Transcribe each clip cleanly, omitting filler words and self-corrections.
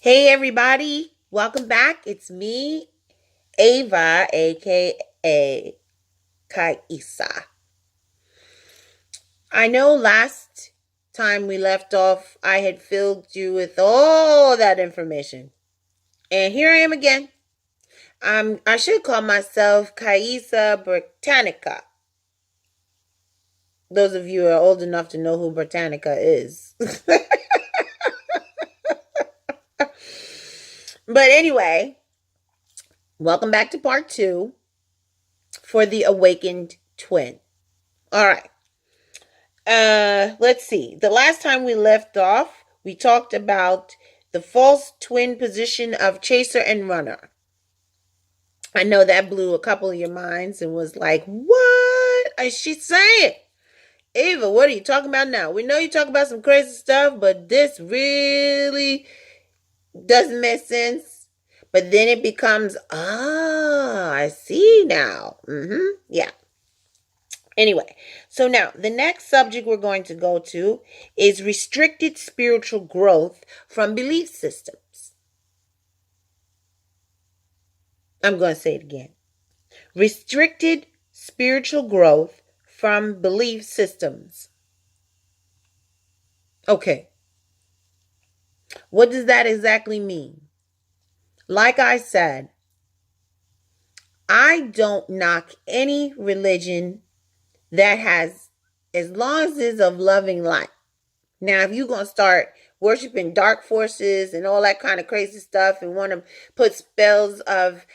Hey everybody, welcome back. It's me, Ava, aka Kaisa. I know last time we left off, I had filled you with all that information. And here I am again. I should call myself Kaisa Britannica. Those of you who are old enough to know who Britannica is. But anyway, welcome back to part 2 for the awakened twin. All right. Let's see. The last time we left off, we talked about the false twin position of chaser and runner. I know that blew a couple of your minds and was like, what is she saying? Ava, what are you talking about now? We know you talk about some crazy stuff, but this really doesn't make sense. But then it becomes, I see now. Yeah. Anyway, so now the next subject we're going to go to is restricted spiritual growth from belief systems. I'm going to say it again. Restricted spiritual growth from belief systems. Okay. What does that exactly mean? Like I said, I don't knock any religion that has, as long as it's of loving light. Now, if you're going to start worshiping dark forces and all that kind of crazy stuff and want to put spells of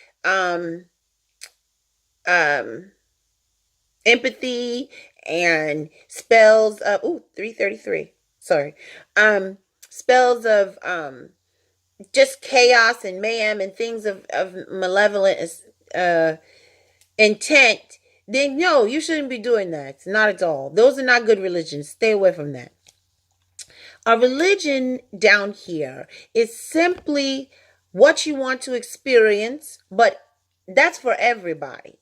empathy and spells of 333. Sorry. Spells of just chaos and mayhem and things of malevolent intent, then no, you shouldn't be doing that. Not at all. Those are not good religions. Stay away from that. A religion down here is simply what you want to experience, but that's for everybody.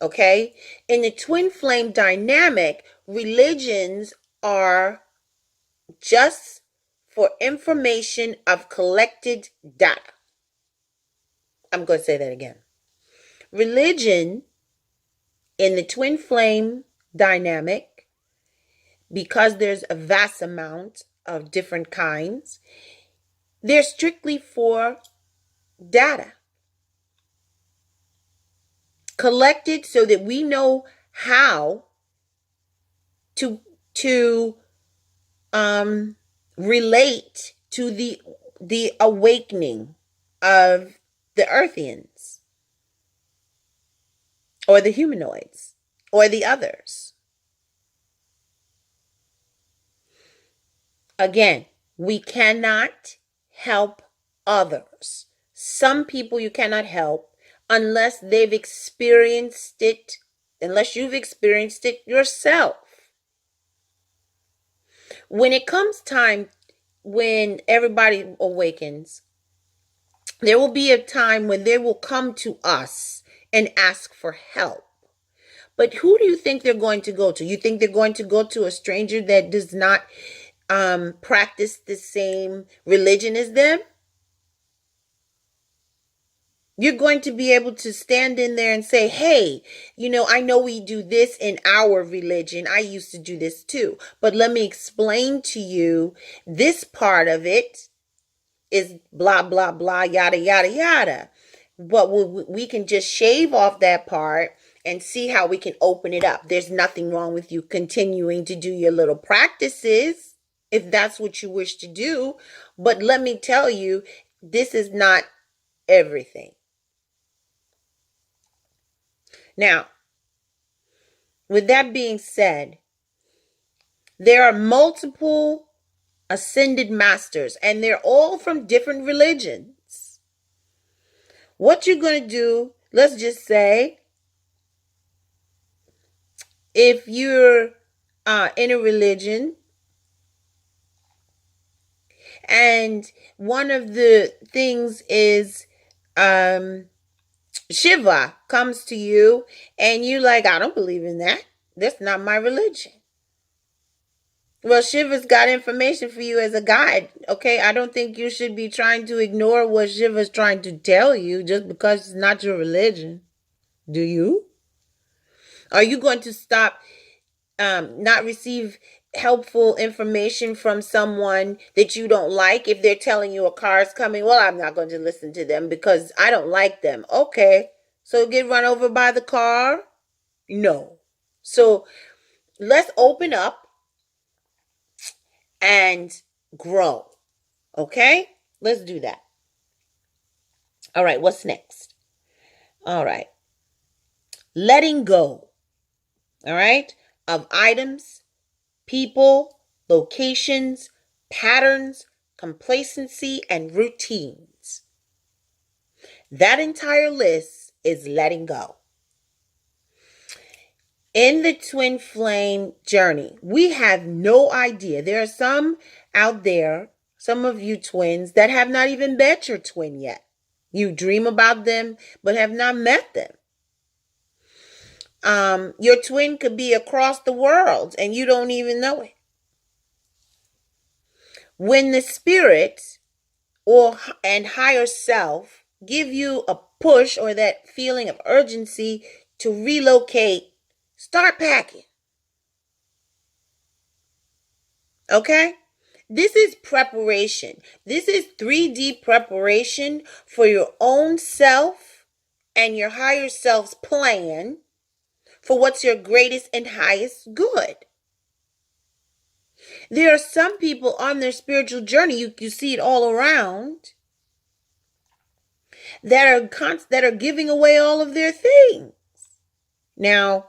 Okay? In the twin flame dynamic, religions are just for information of collected data. I'm going to say that again. Religion in the twin flame dynamic, because there's a vast amount of different kinds, they're strictly for data. Collected so that we know how to relate to the awakening of the Earthians or the humanoids or the others. Again, we cannot help others. Some people you cannot help unless they've experienced it, unless you've experienced it yourself. When it comes time when everybody awakens, there will be a time when they will come to us and ask for help. But who do you think they're going to go to? You think they're going to go to a stranger that does not practice the same religion as them? You're going to be able to stand in there and say, hey, I know we do this in our religion. I used to do this too. But let me explain to you, this part of it is blah, blah, blah, yada, yada, yada. But we can just shave off that part and see how we can open it up. There's nothing wrong with you continuing to do your little practices if that's what you wish to do. But let me tell you, this is not everything. Now, with that being said, there are multiple ascended masters, and they're all from different religions. What you're going to do, let's just say, if you're in a religion and one of the things is Shiva comes to you and you like, I don't believe in that. That's not my religion. Well, Shiva's got information for you as a guide, okay? I don't think you should be trying to ignore what Shiva's trying to tell you just because it's not your religion. Do you? Are you going to stop, not receive helpful information from someone that you don't like if they're telling you a car is coming? Well, I'm not going to listen to them because I don't like them. Okay, so get run over by the car? No. So let's open up and grow. Okay, let's do that. All right, what's next? All right, letting go. All right, of items, people, locations, patterns, complacency, and routines. That entire list is letting go. In the twin flame journey, we have no idea. There are some out there, some of you twins, that have not even met your twin yet. You dream about them, but have not met them. Your twin could be across the world and you don't even know it. When the spirit and higher self give you a push or that feeling of urgency to relocate, start packing. Okay? This is preparation. This is 3D preparation for your own self and your higher self's plan for what's your greatest and highest good. There are some people on their spiritual journey, you see it all around, that are giving away all of their things. Now,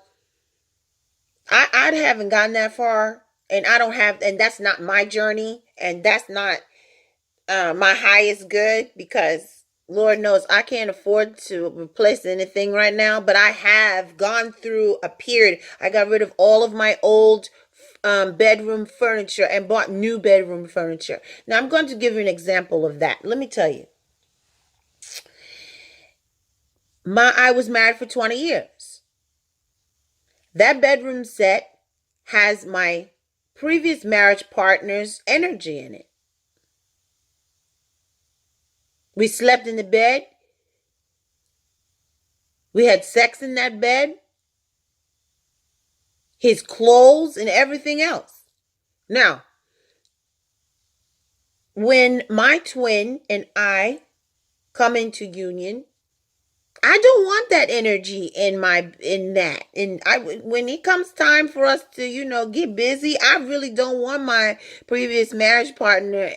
I haven't gotten that far, and I don't have, and that's not my journey, and that's not my highest good, because Lord knows I can't afford to replace anything right now. But I have gone through a period. I got rid of all of my old bedroom furniture and bought new bedroom furniture. Now I'm going to give you an example of that. Let me tell you. I was married for 20 years. That bedroom set has my previous marriage partner's energy in it. We slept in the bed. We had sex in that bed. His clothes and everything else. Now, when my twin and I come into union, I don't want that energy in that. And when it comes time for us to, get busy, I really don't want my previous marriage partner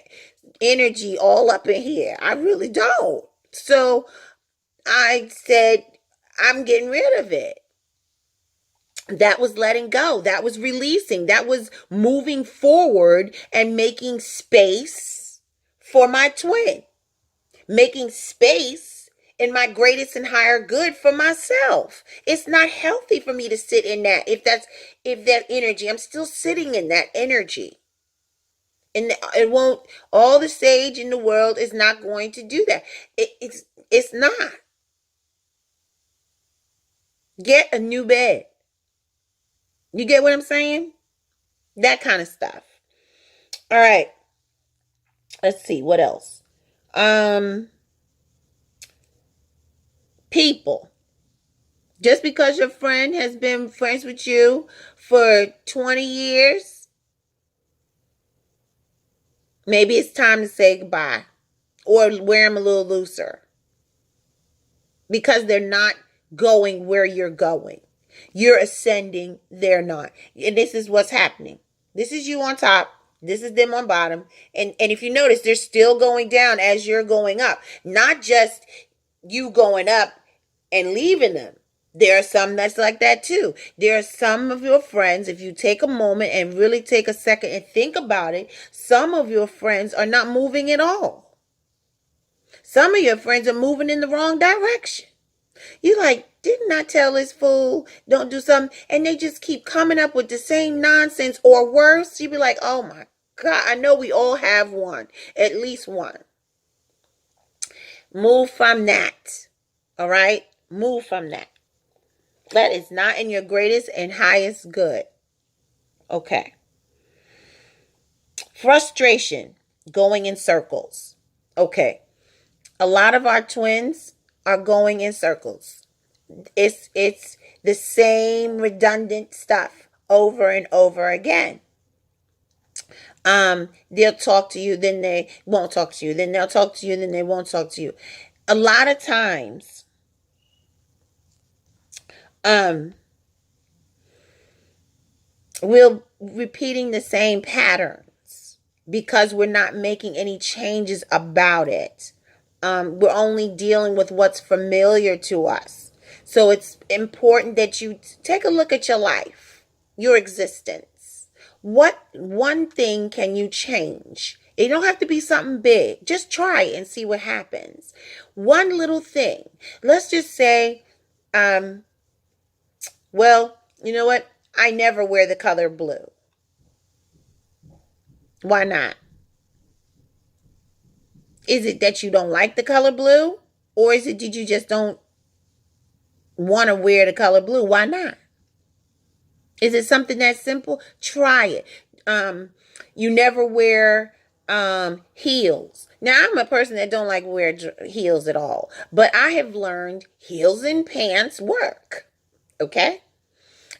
energy all up in here. I really don't. So I said, I'm getting rid of it. That was letting go. That was releasing. That was moving forward and making space for my twin. Making space in my greatest and higher good for myself. It's not healthy for me to sit in that. If that energy, I'm still sitting in that energy. And it won't, all the sage in the world is not going to do that. It's not. Get a new bed. You get what I'm saying? That kind of stuff. All right. Let's see. What else? People. Just because your friend has been friends with you for 20 years, maybe it's time to say goodbye or wear them a little looser, because they're not going where you're going. You're ascending, they're not. And this is what's happening. This is you on top. This is them on bottom. And if you notice, they're still going down as you're going up. Not just you going up and leaving them. There are some that's like that too. There are some of your friends, if you take a moment and really take a second and think about it, some of your friends are not moving at all. Some of your friends are moving in the wrong direction. You like, didn't I tell this fool don't do something? And they just keep coming up with the same nonsense or worse. You be like, oh my God, I know we all have one, at least one. Move from that. All right? Move from that. That is not in your greatest and highest good. Okay. Frustration, going in circles. Okay. A lot of our twins are going in circles. It's the same redundant stuff over and over again. They'll talk to you, then they won't talk to you, then they'll talk to you, then they won't talk to you. A lot of times, we're repeating the same patterns because we're not making any changes about it. We're only dealing with what's familiar to us. So it's important that you take a look at your life, your existence. What one thing can you change? It don't have to be something big. Just try it and see what happens. One little thing. Let's just say, well, you know what? I never wear the color blue. Why not? Is it that you don't like the color blue? Or is it that you just don't want to wear the color blue? Why not? Is it something that simple? Try it. You never wear heels. Now, I'm a person that don't like wear heels at all. But I have learned heels and pants work. Okay?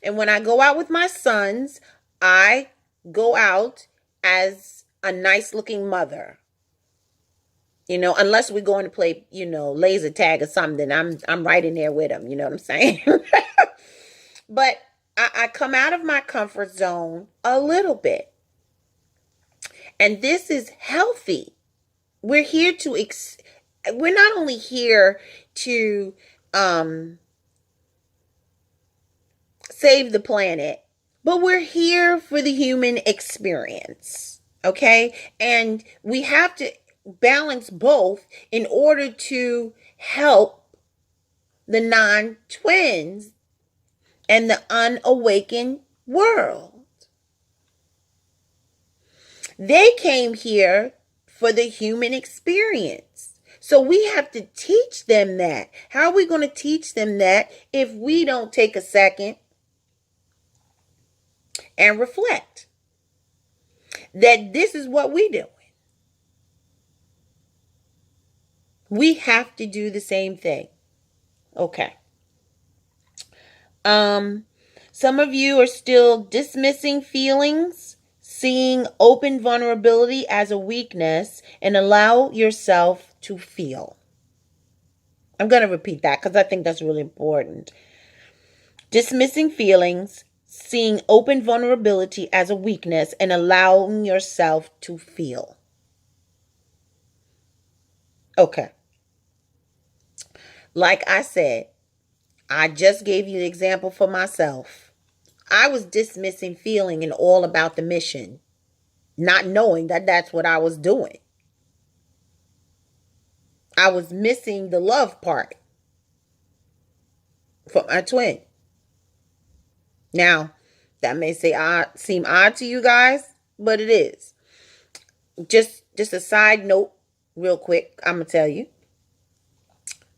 And when I go out with my sons, I go out as a nice looking mother. You know, unless we're going to play, you know, laser tag or something, I'm right in there with them. You know what I'm saying? But I come out of my comfort zone a little bit. And this is healthy. We're here to, we're not only here to save the planet, but we're here for the human experience. Okay? And we have to balance both in order to help the non-twins and the unawakened world. They came here for the human experience. So we have to teach them that. How are we going to teach them that if we don't take a second and reflect that this is what we do? We have to do the same thing. Okay. Some of you are still dismissing feelings, seeing open vulnerability as a weakness, and allow yourself to feel. I'm going to repeat that because I think that's really important. Dismissing feelings, seeing open vulnerability as a weakness, and allowing yourself to feel. Okay. Like I said, I just gave you the example for myself. I was dismissing feeling and all about the mission, not knowing that that's what I was doing. I was missing the love part for my twin. Now, that may seem odd to you guys, but it is. Just a side note, real quick, I'm going to tell you.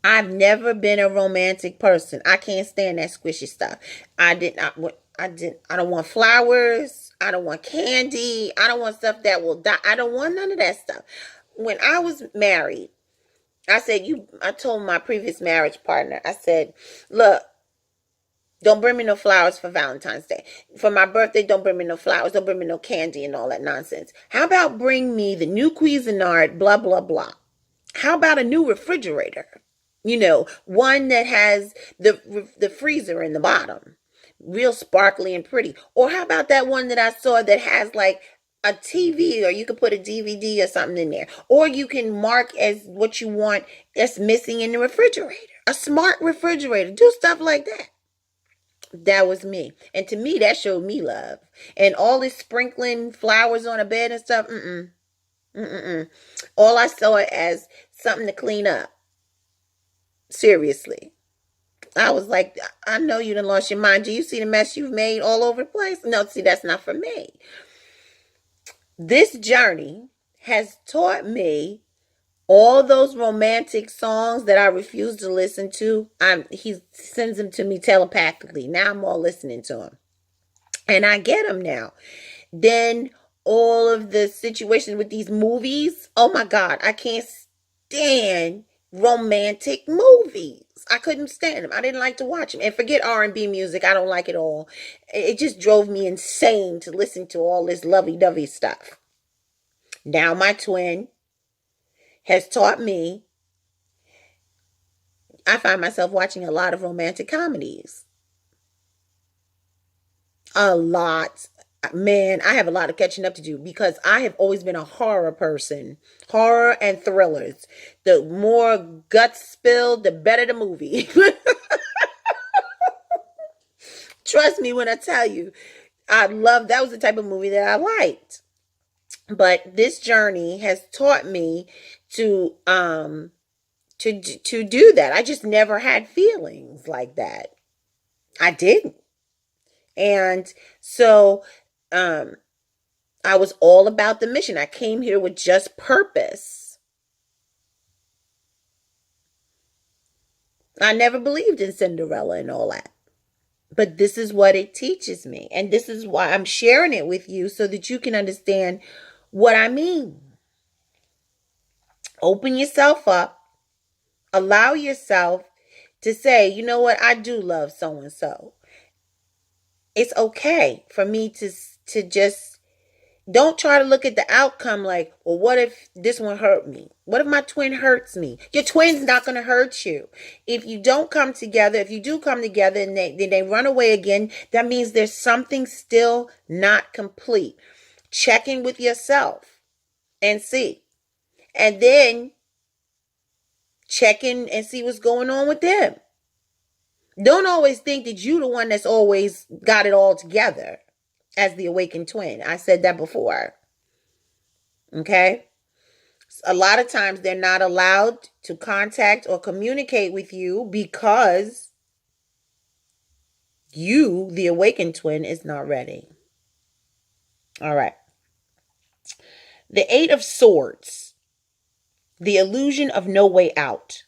I've never been a romantic person. I can't stand that squishy stuff. I don't want flowers. I don't want candy. I don't want stuff that will die. I don't want none of that stuff. When I was married, I told my previous marriage partner, I said, look, don't bring me no flowers for Valentine's Day. For my birthday, don't bring me no flowers. Don't bring me no candy and all that nonsense. How about bring me the new Cuisinart, blah, blah, blah. How about a new refrigerator? You know, one that has the freezer in the bottom. Real sparkly and pretty. Or how about that one that I saw that has like a TV, or you could put a DVD or something in there. Or you can mark as what you want that's missing in the refrigerator. A smart refrigerator. Do stuff like that. That was me. And to me, that showed me love. And all this sprinkling flowers on a bed and stuff, all I saw it as something to clean up. Seriously. I was like, I know you done lost your mind. Do you see the mess you've made all over the place? No, see, that's not for me. This journey has taught me all those romantic songs that I refuse to listen to. He sends them to me telepathically. Now I'm all listening to them. And I get them now. Then all of the situations with these movies. Oh my God, I can't stand romantic movies. I couldn't stand them. I didn't like to watch them. And forget R&B music. I don't like it all. It just drove me insane to listen to all this lovey-dovey stuff. Now my twin has taught me. I find myself watching a lot of romantic comedies. A lot. Man, I have a lot of catching up to do because I have always been a horror person. Horror and thrillers. The more guts spilled, the better the movie. Trust me when I tell you, that was the type of movie that I liked. But this journey has taught me to do that. I just never had feelings like that. I didn't. And so I was all about the mission. I came here with just purpose. I never believed in Cinderella and all that. But this is what it teaches me. And this is why I'm sharing it with you so that you can understand what I mean. Open yourself up. Allow yourself to say, you know what? I do love so and so. It's okay for me to just don't try to look at the outcome like, well, what if this one hurt me? What if my twin hurts me? Your twin's not going to hurt you. If you don't come together, if you do come together and they run away again, that means there's something still not complete. Check in with yourself and see. And then check in and see what's going on with them. Don't always think that you're the one that's always got it all together as the awakened twin. I said that before. Okay? A lot of times they're not allowed to contact or communicate with you because you, the awakened twin, is not ready. All right. The Eight of Swords. The illusion of no way out.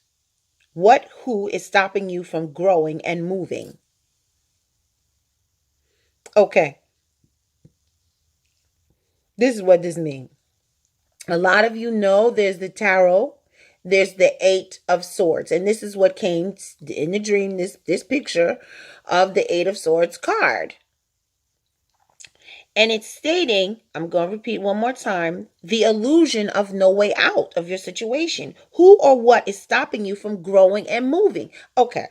Who is stopping you from growing and moving? Okay. This is what this means. A lot of you know there's the tarot. There's the Eight of Swords. And this is what came in the dream, this picture of the Eight of Swords card. And it's stating, I'm going to repeat one more time, the illusion of no way out of your situation. Who or what is stopping you from growing and moving? Okay.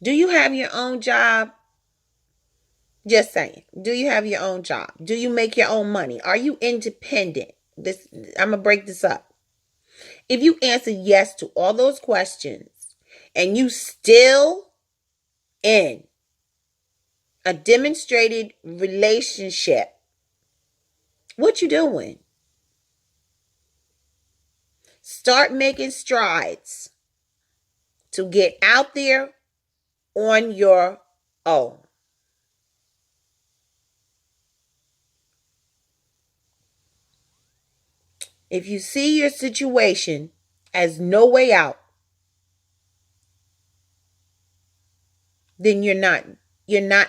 Do you have your own job? Just saying. Do you have your own job? Do you make your own money? Are you independent? I'm going to break this up. If you answer yes to all those questions and you still in a demonstrated relationship, what you doing? Start making strides to get out there on your own. If you see your situation as no way out, then you're not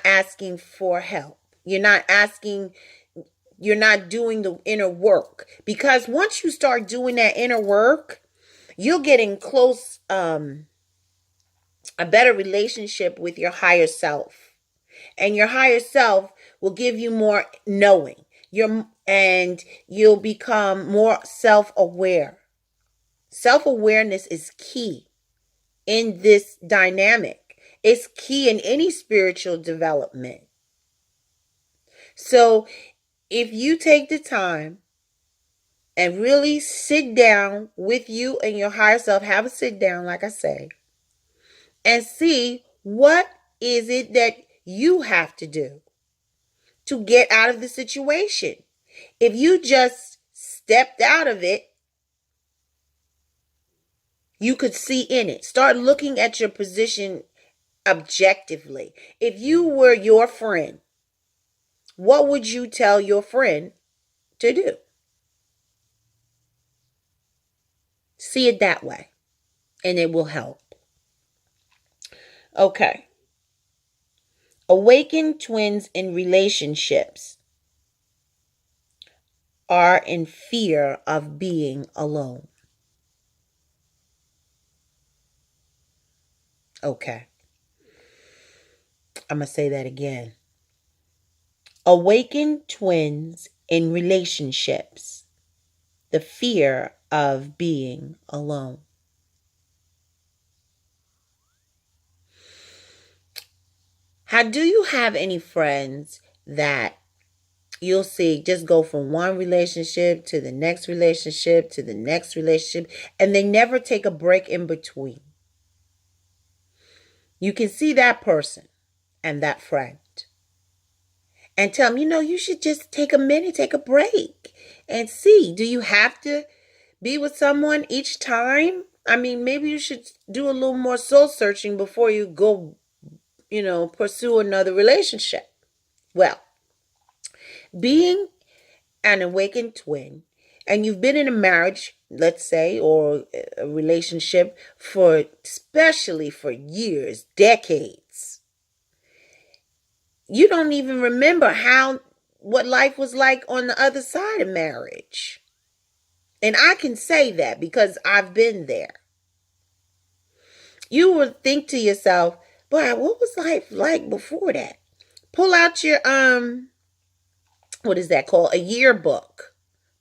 asking for help. You're not doing the inner work. Because once you start doing that inner work, you'll get in close, a better relationship with your higher self. And your higher self will give you more knowing. And you'll become more self-aware. Self-awareness is key in this dynamic. It's key in any spiritual development. So if you take the time and really sit down with you and your higher self, have a sit down, like I say, and see what is it that you have to do to get out of the situation. If you just stepped out of it, you could see in it. Start looking at your position objectively. If you were your friend, what would you tell your friend to do? See it that way, and it will help. Okay. Awakened twins in relationships. are in fear of being alone. Okay. I'm going to say that again. Awakened twins in relationships, the fear of being alone. Do you have any friends that you'll see just go from one relationship to the next relationship to the next relationship, and they never take a break in between? You can see that person and that friend and tell them, you should just take a minute, take a break and see, do you have to be with someone each time? I mean, maybe you should do a little more soul searching before you go, pursue another relationship. Well, being an awakened twin, and you've been in a marriage, let's say, or a relationship especially for years, decades, you don't even remember what life was like on the other side of marriage. And I can say that because I've been there. You would think to yourself, boy, what was life like before that? Pull out your, what is that called? A yearbook.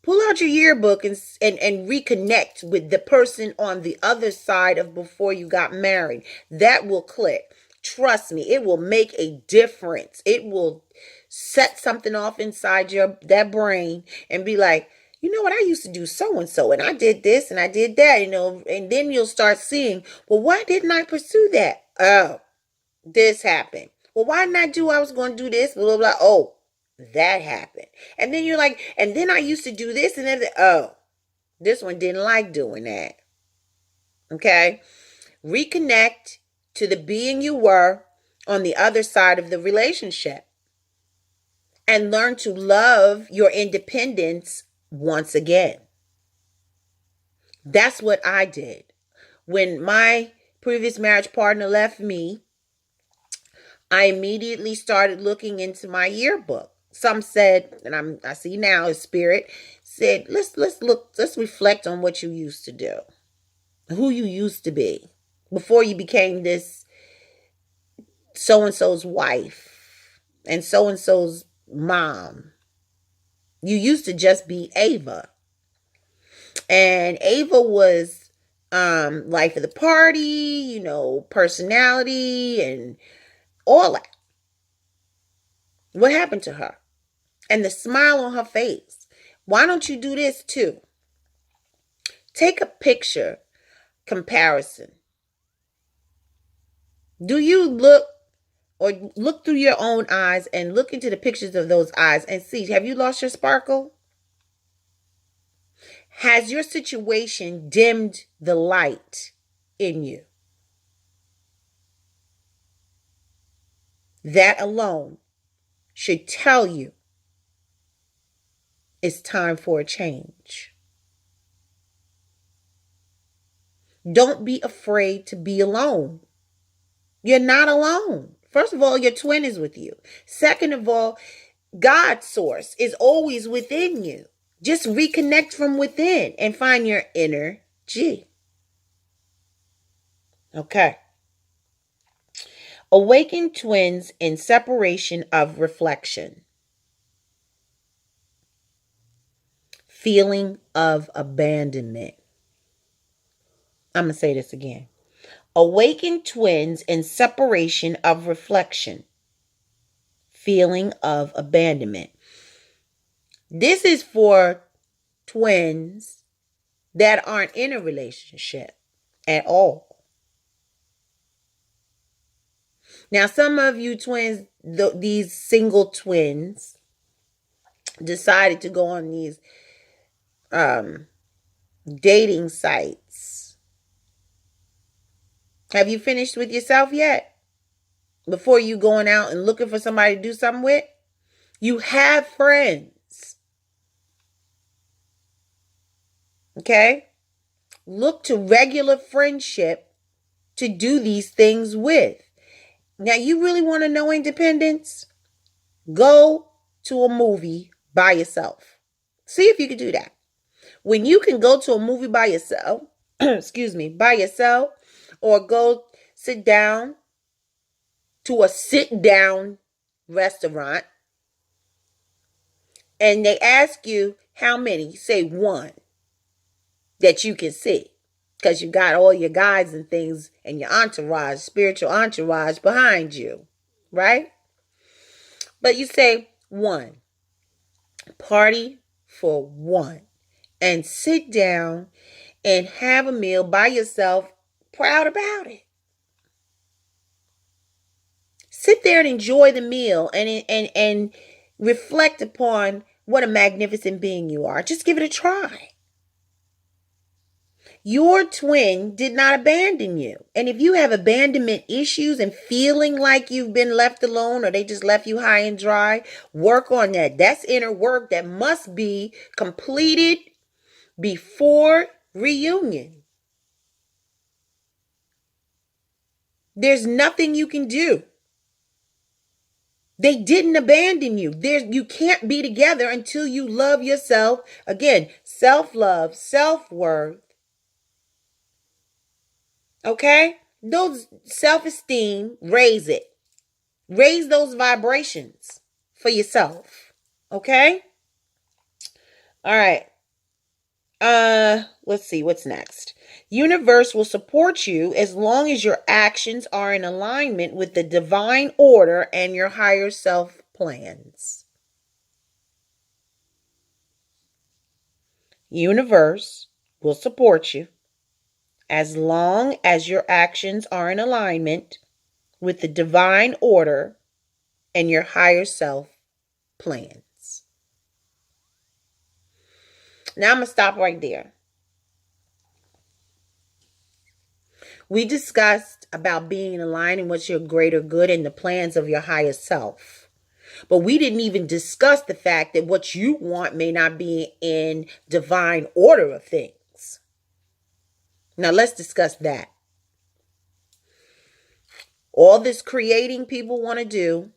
Pull out your yearbook and reconnect with the person on the other side of before you got married. That will click. Trust me, it will make a difference. It will set something off inside that brain and be like, you know what, I used to do so and I did this and I did that, and then you'll start seeing, well, why didn't I pursue that? Oh, this happened. Well, why didn't I do, I was going to do this, blah, blah, blah. Oh, that happened. And then you're like, and then I used to do this and then, oh, this one didn't like doing that. Okay. Reconnect to the being you were on the other side of the relationship and learn to love your independence once again. That's what I did. When my previous marriage partner left me, I immediately started looking into my yearbook. Some said, and I see now, his spirit said, let's reflect on what you used to do, who you used to be before you became this so-and-so's wife and so-and-so's mom. You used to just be Ava. And Ava was life of the party, personality and all that. What happened to her? And the smile on her face. Why don't you do this too? Take a picture comparison. Do you look through your own eyes and look into the pictures of those eyes and see, have you lost your sparkle? Has your situation dimmed the light in you? That alone should tell you it's time for a change. Don't be afraid to be alone. You're not alone. First of all, your twin is with you. Second of all, God's source is always within you. Just reconnect from within and find your inner G. Okay. Awaken twins in separation of reflection. Feeling of abandonment. I'm going to say this again. Awaken twins in separation of reflection. Feeling of abandonment. This is for twins that aren't in a relationship at all. Now, some of you twins, these single twins, decided to go on these dating sites. Have you finished with yourself yet? Before you going out and looking for somebody to do something with? You have friends. Okay? Look to regular friendship to do these things with. Now, you really want to know independence? Go to a movie by yourself. See if you can do that. When you can go to a movie by yourself, by yourself, or go sit down to a sit down restaurant and they ask you how many, you say one that you can see because you got all your guides and things and your entourage, spiritual entourage behind you, right? But you say one, party for one, and sit down and have a meal by yourself, proud about it. Sit there and enjoy the meal and reflect upon what a magnificent being you are. Just give it a try. Your twin did not abandon you. And if you have abandonment issues and feeling like you've been left alone or they just left you high and dry, work on that. That's inner work that must be completed before reunion. There's nothing you can do. They didn't abandon you. You can't be together until you love yourself. Again, self-love, self-worth. Okay? Those self-esteem, raise it. Raise those vibrations for yourself. Okay? All right. Let's see what's next. Universe will support you as long as your actions are in alignment with the divine order and your higher self plans. Universe will support you as long as your actions are in alignment with the divine order and your higher self plans. Now I'm going to stop right there. We discussed about being in alignment with your greater good and the plans of your higher self. But we didn't even discuss the fact that what you want may not be in divine order of things. Now let's discuss that. All this creating people want to do,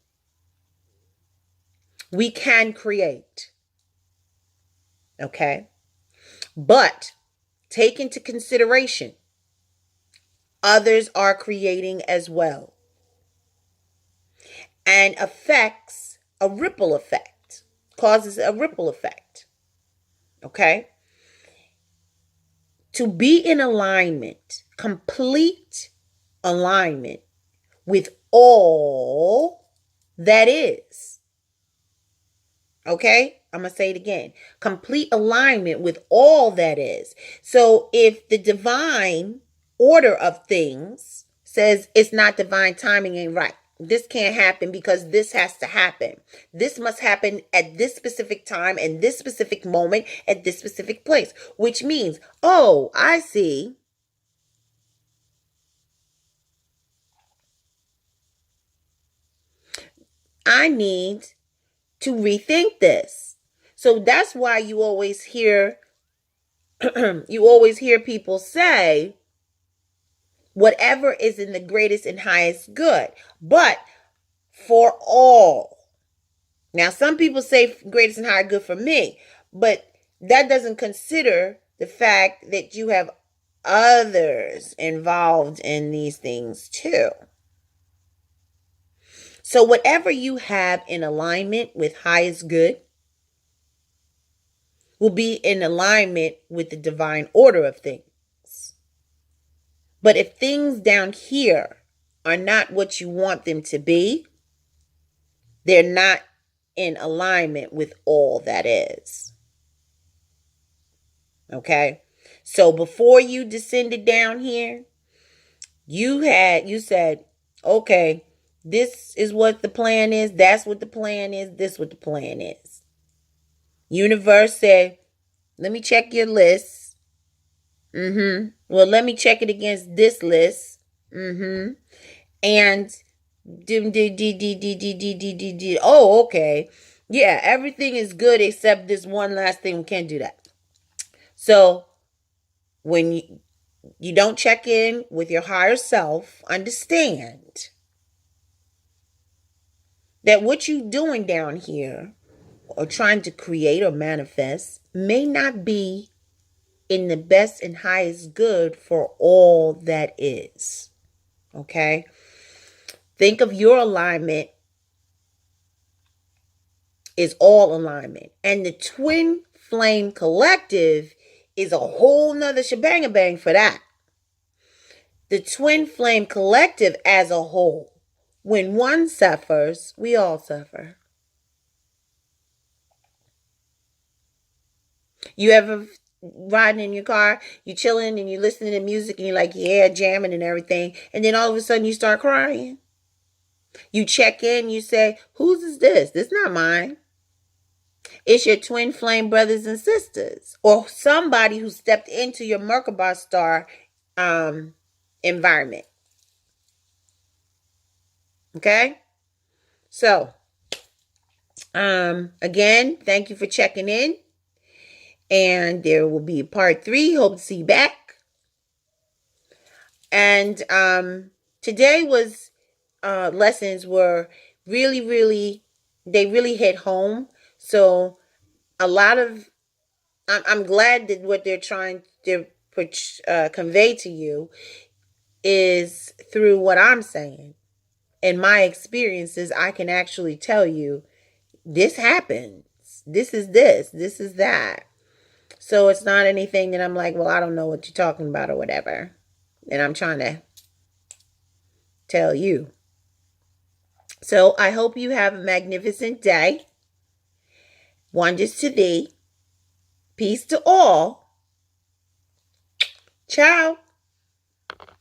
we can create. Okay? But take into consideration, others are creating as well. And affects a ripple effect, causes a ripple effect. Okay? To be in alignment, complete alignment with all that is. Okay? I'm going to say it again. Complete alignment with all that is. So if the divine order of things says it's not divine timing, ain't right. This can't happen because this has to happen. This must happen at this specific time and this specific moment at this specific place. Which means, oh, I see. I need to rethink this. So that's why you always hear people say, whatever is in the greatest and highest good, but for all. Now, some people say greatest and highest good for me, but that doesn't consider the fact that you have others involved in these things too. So whatever you have in alignment with highest good will be in alignment with the divine order of things. But if things down here are not what you want them to be, they're not in alignment with all that is. Okay? So before you descended down here, you said, okay, this is what the plan is, that's what the plan is, this is what the plan is. Universe said, let me check your list. Well, let me check it against this list. And oh, okay. Yeah, everything is good except this one last thing. We can't do that. So when you don't check in with your higher self, understand that what you're doing down here or trying to create or manifest may not be in the best and highest good for all that is. Okay? Think of your alignment is all alignment. And the twin flame collective is a whole nother shebang-a-bang for that. The twin flame collective as a whole, when one suffers, we all suffer. You ever riding in your car, you chilling and you listening to music and you're like, yeah, jamming and everything. And then all of a sudden you start crying. You check in, you say, whose is this? This is not mine. It's your twin flame brothers and sisters, or somebody who stepped into your Merkabah star environment. Okay? So, again, thank you for checking in. And there will be part 3. Hope to see you back. And today was lessons were really they really hit home. So a lot of I'm glad that what they're trying to convey to you is through what I'm saying. In my experiences, I can actually tell you this happens. This is this. This is that. So it's not anything that I'm like, well, I don't know what you're talking about or whatever. And I'm trying to tell you. So I hope you have a magnificent day. Wonders to thee. Peace to all. Ciao.